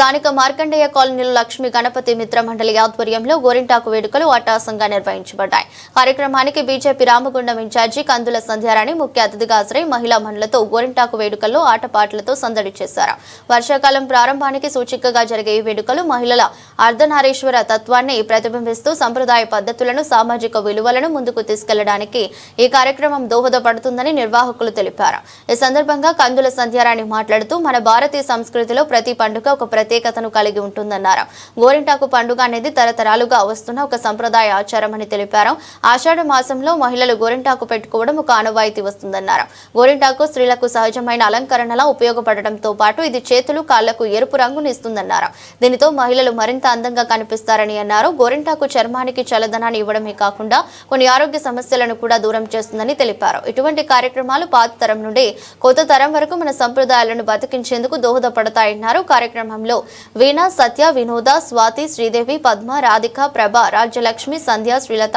స్థానిక మార్కండేయ కాలనీలో లక్ష్మీ గణపతి మిత్ర మండలి ఆధ్వర్యంలో గోరింటాకు వేడుకలు అట్టహాసంగా నిర్వహించబడ్డాయి. కార్యక్రమానికి బీజేపీ రామగుండం ఇన్ఛార్జి కందుల సంధ్యారాణి ముఖ్య అతిథిగా హాజరై మహిళా మనులతో గోరింటాకు వేడుకల్లో ఆటపాటలతో సందడి చేశారు. వర్షాకాలం ప్రారంభానికి సూచికగా జరిగే ఈ వేడుకలు మహిళల అర్ధనారీశ్వర తత్వాన్ని ప్రతిబింబిస్తూ సంప్రదాయ పద్ధతులను, సామాజిక విలువలను ముందుకు తీసుకెళ్లడానికి ఈ కార్యక్రమం దోహదపడుతుందని నిర్వాహకులు తెలిపారు. ఈ సందర్భంగా కందుల సంధ్యారాణి మాట్లాడుతూ మన భారతీయ సంస్కృతిలో ప్రతి పండుగ ఒక ప్రత్యేకతను కలిగి ఉంటుందన్నారు. గోరింటాకు పండుగ అనేది తరతరాలుగా వస్తున్న ఒక సంప్రదాయ ఆచారం అని తెలిపారు. ఆషాఢ మాసంలో మహిళలు గోరింటాకు పెట్టుకోవడం ఒక ఆనవాయితీ వస్తుందన్నారు. గోరింటాకు స్త్రీలకు సహజమైన అలంకరణలా ఉపయోగపడడంతో పాటు ఇది చేతులు, కాళ్లకు ఎరుపు రంగును ఇస్తుందన్నారు. దీనితో మహిళలు మరింత అందంగా కనిపిస్తారని అన్నారు. గోరింటాకు చర్మానికి చల్లదనాన్ని ఇవ్వడమే కాకుండా కొన్ని ఆరోగ్య సమస్యలను కూడా దూరం చేస్తుందని తెలిపారు. ఇటువంటి కార్యక్రమాలు పాత తరం నుండి కొత్త తరం వరకు మన సంప్రదాయాలను బతికించేందుకు దోహదపడతాయన్నారు. కార్యక్రమంలో వీణా, సత్య, వినోద, స్వాతి, శ్రీదేవి, పద్మ, రాధిక, ప్రభ, రాజ్యలక్ష్మి, సంధ్య, శ్రీలత,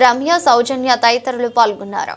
రమ్య, సౌజన్య తదితరులు పాల్గొన్నారు.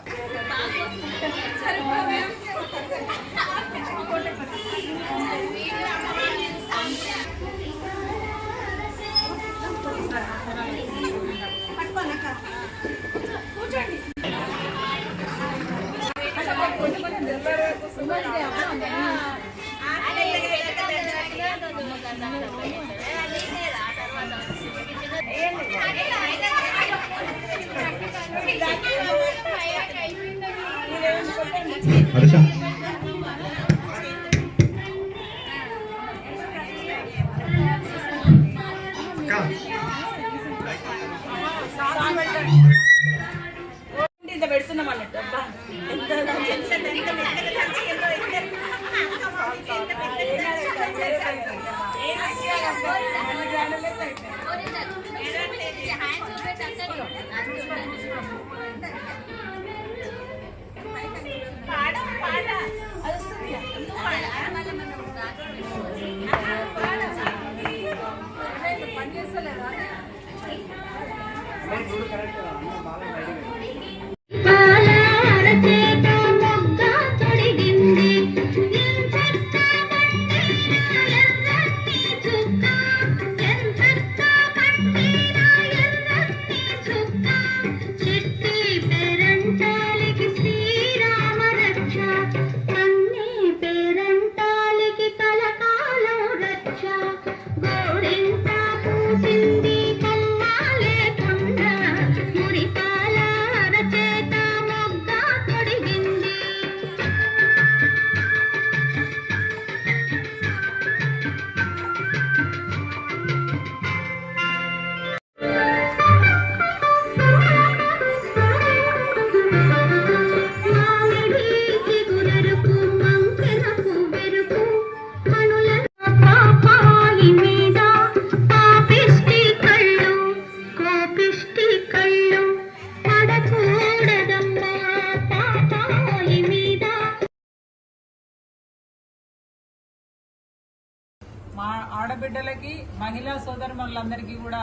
ఆడబిడ్డలకి, మహిళా సోదరులందరికీ కూడా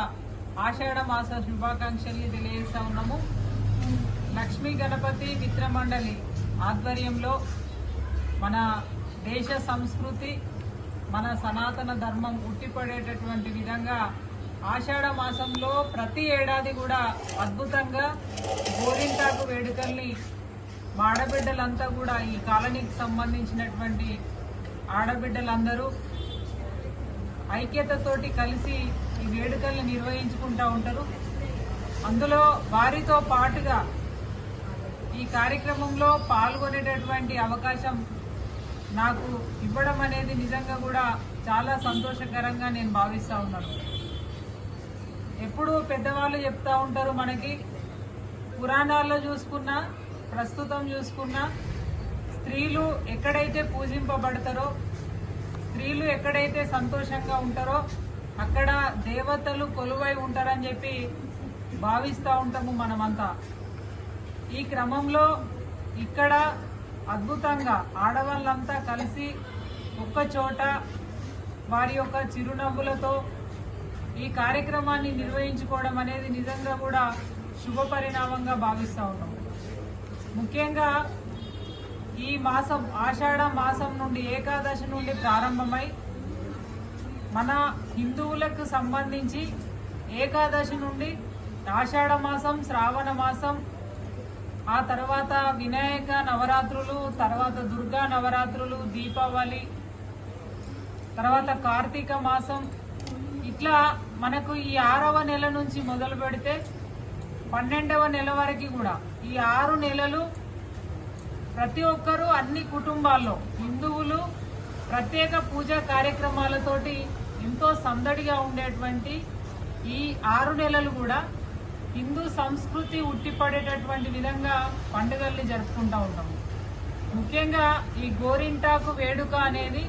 ఆషాఢ మాస శుభాకాంక్షలు తెలియజేస్తా ఉన్నాము. లక్ష్మీ గణపతి మిత్ర మండలి ఆధ్వర్యంలో మన దేశ సంస్కృతి, మన సనాతన ధర్మం ఉట్టిపడేటటువంటి విధంగా ఆషాఢ మాసంలో ప్రతి ఏడాది కూడా అద్భుతంగా గోరింటాకు వేడుకల్ని మా ఆడబిడ్డలంతా కూడా ఈ కాలనీకి సంబంధించినటువంటి ఆడబిడ్డలందరూ ఐక్యతతోటి కలిసి ఈ వేడుకల్ని నిర్వహించుకుంటూ ఉంటారు. అందులో వారితో పాటుగా ఈ కార్యక్రమంలో పాల్గొనేటటువంటి అవకాశం నాకు ఇవ్వడం అనేది నిజంగా కూడా చాలా సంతోషకరంగా నేను భావిస్తూ ఉన్నాను. ఎప్పుడు పెద్దవాళ్ళు చెప్తూ ఉంటారు, మనకి పురాణాల్లో చూసుకున్నా, ప్రస్తుతం చూసుకున్నా, స్త్రీలు ఎక్కడైతే పూజింపబడతారో, స్త్రీలు ఎక్కడైతే సంతోషంగా ఉంటారో అక్కడ దేవతలు కొలువై ఉంటారని చెప్పి భావిస్తూ ఉంటాము మనమంతా. ఈ క్రమంలో ఇక్కడ అద్భుతంగా ఆడవాళ్ళంతా కలిసి ఒక్క చోట వారి యొక్క చిరునవ్వులతో ఈ కార్యక్రమాన్ని నిర్వహించుకోవడం అనేది నిజంగా కూడా శుభ పరిణామంగా భావిస్తూ ఉన్నాం. ముఖ్యంగా ఈ మాసం ఆషాఢ మాసం నుండి ఏకాదశి నుండి ప్రారంభమై మన హిందువులకు సంబంధించి ఏకాదశి నుండి ఆషాఢ మాసం, శ్రావణ మాసం, ఆ తర్వాత వినాయక నవరాత్రులు, తర్వాత దుర్గా నవరాత్రులు, దీపావళి, తర్వాత కార్తీక మాసం, ఇట్లా మనకు ఈ 6వ నెల నుంచి మొదలు పెడితే 12వ నెల వరకు కూడా ఈ 6 నెలలు ప్రతి ఒక్కరూ అన్ని కుటుంబాల్లో హిందువులు ప్రత్యేక పూజా కార్యక్రమాలతోటి ఎంతో సందడిగా ఉండేటువంటి ఈ 6 నెలలు కూడా హిందూ సంస్కృతి ఉట్టిపడేటటువంటి విధంగా పండుగల్ని జరుపుకుంటూ ఉంటాము. ముఖ్యంగా ఈ గోరింటాకు వేడుక అనేది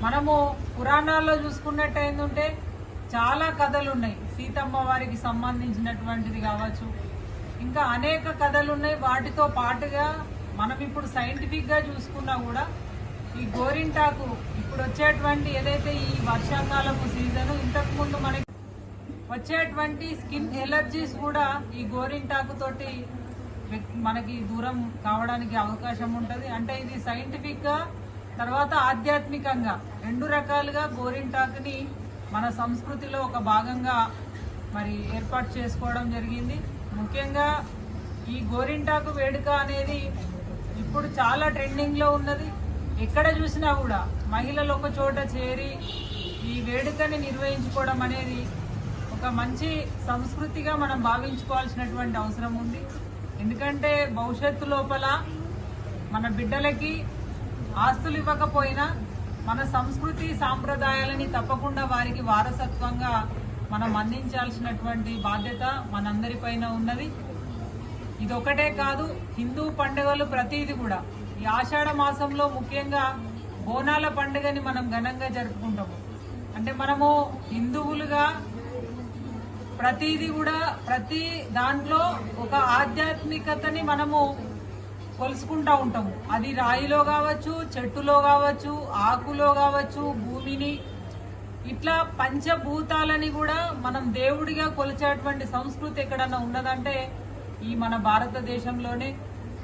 మనము పురాణాల్లో చూసుకున్నట్టయిందంటే చాలా కథలు ఉన్నాయి. సీతమ్మ వారికి సంబంధించినటువంటిది కావచ్చు, ఇంకా అనేక కథలు ఉన్నాయి. వాటితో పాటుగా మనం ఇప్పుడు సైంటిఫిక్ గా చూసుకున్నా కూడా ఈ గోరింటాకు ఇప్పుడు వచ్చేటువంటి ఏదైతే ఈ వర్షాకాలపు సీజన్, ఇంతకు ముందు మనకి వచ్చేటువంటి స్కిన్ ఎలర్జీస్ కూడా ఈ గోరింటాకు తోటి మనకి దూరం కావడానికి అవకాశం ఉంటుంది. అంటే ఇది సైంటిఫిక్ గా తర్వాత ఆధ్యాత్మికంగా 2 రకాలుగా గోరింటాకుని మన సంస్కృతిలో ఒక భాగంగా మరి ఏర్పాటు చేసుకోవడం జరిగింది. ముఖ్యంగా ఈ గోరింటాకు వేడుక అనేది ఇప్పుడు చాలా ట్రెండింగ్ లో ఉన్నది. ఎక్కడ చూసినా కూడా మహిళలు ఒక చోట చేరి ఈ వేడుకని నిర్వహించుకోవడం అనేది ఒక మంచి సంస్కృతిగా మనం భావించుకోవాల్సినటువంటి అవసరం ఉంది. ఎందుకంటే భవిష్యత్తు లోపల మన బిడ్డలకి ఆస్తులు ఇవ్వకపోయినా మన సంస్కృతి సాంప్రదాయాలని తప్పకుండా వారికి వారసత్వంగా మనం అందించాల్సినటువంటి బాధ్యత మనందరిపైన ఉన్నది. ఇదొకటే కాదు, హిందూ పండుగలు ప్రతిదీ కూడా ఈ ఆషాఢ మాసంలో ముఖ్యంగా బోనాల పండుగని మనం ఘనంగా జరుపుకుంటాము. అంటే మనము హిందువులుగా ప్రతిదీ కూడా ప్రతి దాంట్లో ఒక ఆధ్యాత్మికతని మనము కొలుసుకుంటా ఉంటాము. అది రాయిలో కావచ్చు, చెట్టులో కావచ్చు, ఆకులో కావచ్చు, భూమిని, ఇట్లా పంచభూతాలని కూడా మనం దేవుడిగా కొలిచేటువంటి సంస్కృతి ఎక్కడన్నా ఉన్నదంటే ఈ మన భారతదేశంలోనే.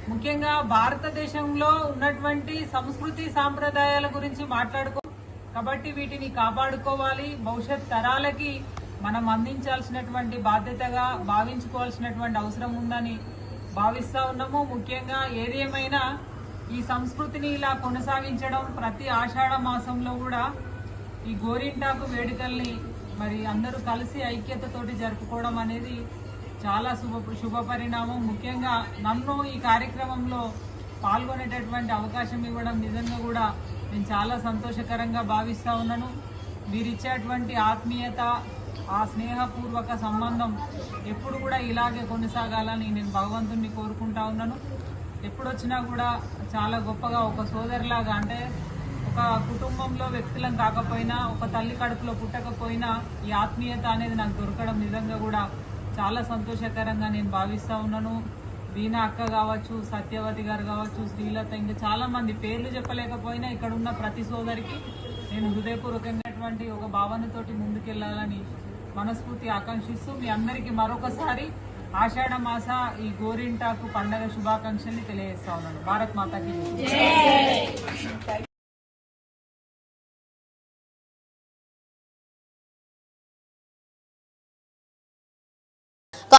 ముఖ్యంగా భారతదేశంలో ఉన్నటువంటి సంస్కృతి సాంప్రదాయాల గురించి మాట్లాడుకో కాబట్టి వీటిని కాపాడుకోవాలి. భవిష్యత్ తరాలకి మనం అందించాల్సినటువంటి బాధ్యతగా భావించుకోవాల్సినటువంటి అవసరం ఉందని భావిస్తా ఉన్నాము. ముఖ్యంగా ఏదేమైనా ఈ సంస్కృతిని ఇలా కొనసాగించడం, ప్రతి ఆషాఢ మాసంలో కూడా ఈ గోరింటాకు వేడుకల్ని మరి అందరూ కలిసి ఐక్యతతోటి జరుపుకోవడం అనేది చాలా శుభ పరిణామం. ముఖ్యంగా నన్ను ఈ కార్యక్రమంలో పాల్గొనేటటువంటి అవకాశం ఇవ్వడం నిజంగా కూడా నేను చాలా సంతోషకరంగా భావిస్తా ఉన్నాను. వీరిచ్చేటువంటి ఆత్మీయత, ఆ స్నేహపూర్వక సంబంధం ఎప్పుడు కూడా ఇలాగే కొనసాగాలని నేను భగవంతుణ్ణి కోరుకుంటా ఉన్నాను. ఎప్పుడొచ్చినా కూడా చాలా గొప్పగా ఒక సోదరులాగా, అంటే ఒక కుటుంబంలో వ్యక్తులం కాకపోయినా, ఒక తల్లి కడుపులో పుట్టకపోయినా ఈ ఆత్మీయత అనేది నాకు దొరకడం నిజంగా కూడా చాలా సంతోషకరంగా నేను భావిస్తా ఉన్నాను. వీణా అక్క కావచ్చు, సత్యవతి గారు కావచ్చు, శ్రీలత, ఇంకా చాలా మంది పేర్లు చెప్పలేకపోయినా ఇక్కడ ఉన్న ప్రతి సోదరికి నేను హృదయపూర్వకంగా ఒక భావనతోటి ముందుకెళ్లాలని మనస్ఫూర్తి ఆకాంక్షిస్తూ మీ అందరికీ మరొకసారి ఆషాఢ మాస ఈ గోరింటాకు పండగ శుభాకాంక్షల్ని తెలియజేస్తా ఉన్నాను. భారత్ మాతాకి జై.